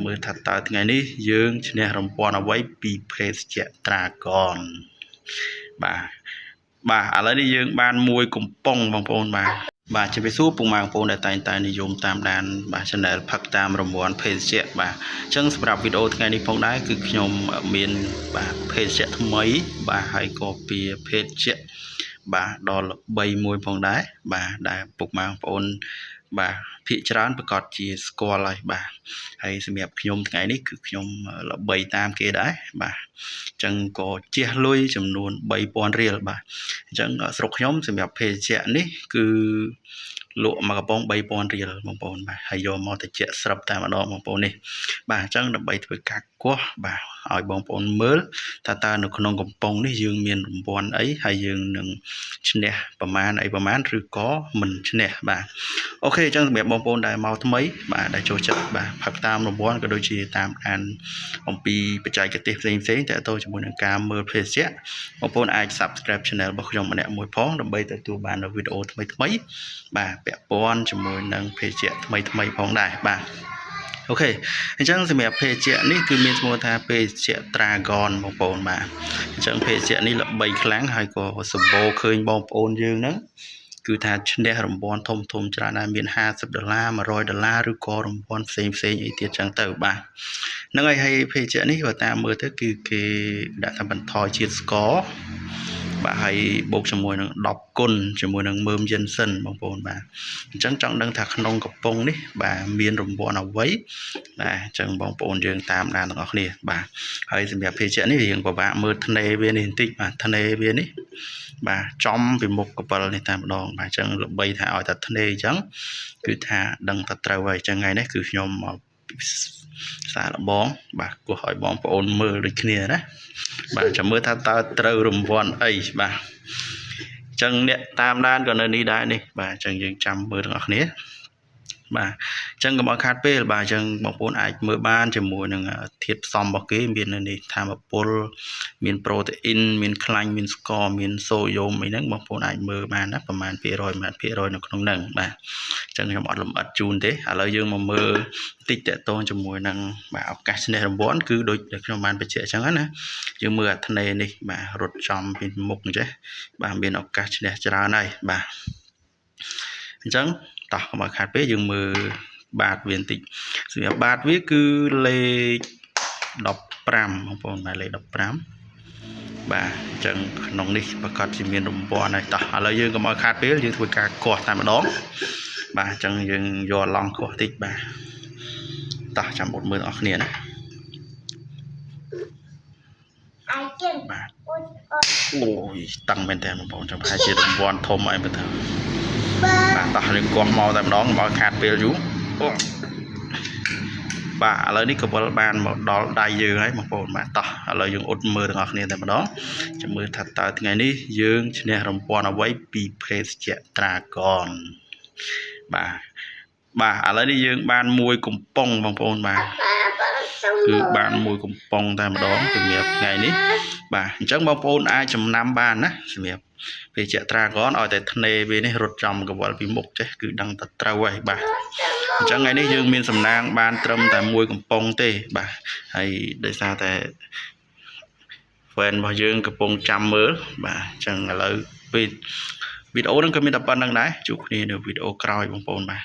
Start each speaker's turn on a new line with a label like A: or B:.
A: ចាំមើលថាតើថ្ងៃនេះយើងឈ្នះរង្វាន់អ្វីពីភេសជ្ជៈត្រាហ្គនបាទឥឡូវនេះយើងបានមួយកំប៉ុងបងប្អូនបាទជម្រាបសួរពុកម៉ែបងប្អូនដែលតែងតែនិយមតាមដានបាទ Channel ផឹកតាមរង្វាន់ភេសជ្ជៈបាទអញ្ចឹងសម្រាប់វីដេអូថ្ងៃនេះផងដែរគឺខ្ញុំមានបាទភេសជ្ជៈថ្មីបាទហើយក៏ពីភេសជ្ជៈបាទដល់ល្បីមួយផងដែរបាទដែលពុកម៉ែបងប្អូនបាទភាគច្រើនប្រកាសជាស្គាល់ហើយបាទហើយសម្រាប់ខ្ញុំថ្ងៃនេះគឺខ្ញុំល្បីតាមគេដែរបាទអញ្ចឹងក៏ជះលុយចំនួន 3000 រៀលបាទអញ្ចឹងស្រុកខ្ញុំសម្រាប់ភេសជ្ជៈនេះគឺលក់មួយកំប៉ុង 3000 រៀលបងប្អូនបាទហើយយកមកទៅជែកស្រាប់តែម្ដងបងប្អូននេះបាទអញ្ចឹងដើម្បីធ្វើការគោះបាទឲ្យបងប្អូនមើលថាតើនៅក្នុងកំប៉ុងនេះយើងមានរង្វាន់អីហើយយើងនឹងឈ្នះប្រមាណឬក៏មិនឈ្នះបាទអូខេអញ្ចឹងសម្រាប់បងប្អូនដែលមកថ្មីបាទដែលចូលចិត្តបាទផឹកតាមរង្វាន់ក៏ដូចជាតាមដានអំពីបច្ចេកទេសផ្សេងៗតើតើជាមួយនឹងការមើលភេសជ្ជៈបងប្អូនអាច Subscribe Channel របស់ខ្ញុំម្នាក់មួយផងដើម្បីទទួលបាននូវវីដេអូថ្មីបាទពាក់ព័ន្ធជាមួយនឹងភេសជ្ជៈថ្មីផងដែរបាទអូខេអញ្ចឹងសម្រាប់ភេសជ្ជៈនេះគឺមានឈ្មោះថាភេសជ្ជៈត្រាហ្គនបងប្អូនបាទអញ្ចឹងភេសជ្ជៈនេះល្បីខ្លាំងហើយក៏សម្បូរឃើញបងប្អូនយើងហ្នឹងគឺថាឈ្នះរង្វាន់ធំច្រើនដែរមាន$50 $100ឬក៏រង្វាន់ផ្សេងអីទៀតចឹងទៅបាទហ្នឹងហើយភេសជ្ជៈនេះបើតាមមើលទៅគឺគេដាក់ថាបន្ថយជាតិស្ករបាទហើយបូកជាមួយនឹង10គុណជាមួយនឹងមើមយិនសិនបងប្អូនបាទអញ្ចឹងចង់ដឹងថាក្នុងកំប៉ុងនេះបាទមានរង្វាន់អ្វីបាទអញ្ចឹងបងប្អូនយើងតាមដានទាំងអស់គ្នាបាទហើយសម្រាប់ភេសជ្ជៈនេះយើងពិបាកមើលធ្នេវានេះបន្តិចបាទធ្នេវានេះបាទចំពីមុខកពិលនេះតែម្ដងបាទអញ្ចឹងល្បីថាឲ្យតែធ្នេអញ្ចឹងគឺថាដឹងថាត្រូវហើយអញ្ចឹងថ្ងៃនេះគឺខ្ញុំមកសាឡបងបាទគោះឲ្យបងប្អូនមើលដូចគ្នាណាបាទចាំមើលថាតើត្រូវរង្វាន់អីបាទអញ្ចឹងអ្នកតាមដានក៏នៅនេះដែរនេះបាទអញ្ចឹងយើងចាំមើលទាំងអស់គ្នាបាទអញ្ចឹងកុំឲ្យខាតពេលបាទអញ្ចឹងបងប្អូនអាចមើលបានជាមួយនឹងធាតុផ្សំរបស់គេមាននៅនេះថាមពលមានប្រូតេអ៊ីនមានខ្លាញ់មានស្ករមានសូដ្យូមអីហ្នឹងបងប្អូនអាចមើលបានណាប្រហែលភាគរយនៅក្នុងហ្នឹងបាទអញ្ចឹងខ្ញុំអត់លម្អិតជូនទេឥឡូវយើងមកមើលតិចតកតងជាមួយនឹងបាទឱកាសឈ្នះរង្វាន់គឺដូចដែលខ្ញុំបានបញ្ជាក់អញ្ចឹងណាយើងមើលអាធ្នេនេះបាទរត់ចំពីមុខអញ្ចឹងបាទមានឱកាសឈ្នះច្រើនហើយបាទអញ្ចឹងតោះកុំឲ្យខាតពេលយើងមើលបាតវាបន្តិចសម្រាប់បាតវាគឺលេខ15បងប្អូនបាទលេខ15បាទអញ្ចឹងក្នុងនេះប្រកាសជាមានរង្វាន់ហើយតោះឥឡូវយើងកុំឲ្យខាតពេលយើងធ្វើការកោះតែម្ដងបាទអញ្ចឹងយើងយកឡង់កោះតិចបាទតោះចាំអត់មើលអ្នកគ្នាណាបាទអូយតឹងមែនតើបងប្អូនចាំប្រហែលជារង្វាន់ធំអីមើលទៅបាទតោះយើងកោះមកតែម្ដងកុំឲ្យខាតពេលយូរបាទឥឡូវនេះកវលបានមកដល់ដៃយើងហើយបងប្អូនបាទតោះឥឡូវយើងអ៊ុតមើលទាំងអស់គ្នាតែម្ដងចាំមើលថាតើថ្ងៃនេះយើងឈ្នះរង្វាន់អ្វីពីភេសជ្ជៈត្រាហ្គនបាទឥឡូវនេះយើងបានមួយកំប៉ុងបងប្អូនបាទគឺបានមួយកំប៉ុងតែម្ដងសម្រាប់ថ្ងៃនេះបាទអញ្ចឹងបងប្អូនអាចចំណាំបានណាសម្រាប់ភេសជ្ជៈត្រាហ្គនឲ្យតែធ្នេវានេះរត់ចំកវលពីមុខចេះគឺដឹងតែត្រូវហើយបាទអញ្ចឹងថ្ងៃនេះយើងមានសំណាងបានត្រឹមតែមួយកំប៉ុងទេបាទហើយដោយសារតែfanរបស់យើងកំពុងចាំមើលបាទអញ្ចឹងឥឡូវវីដេអូហ្នឹងក៏មានតែប៉ុណ្្នឹងដែរជួបគ្នានៅវីដេអូក្រោយបងប្អូនបាទ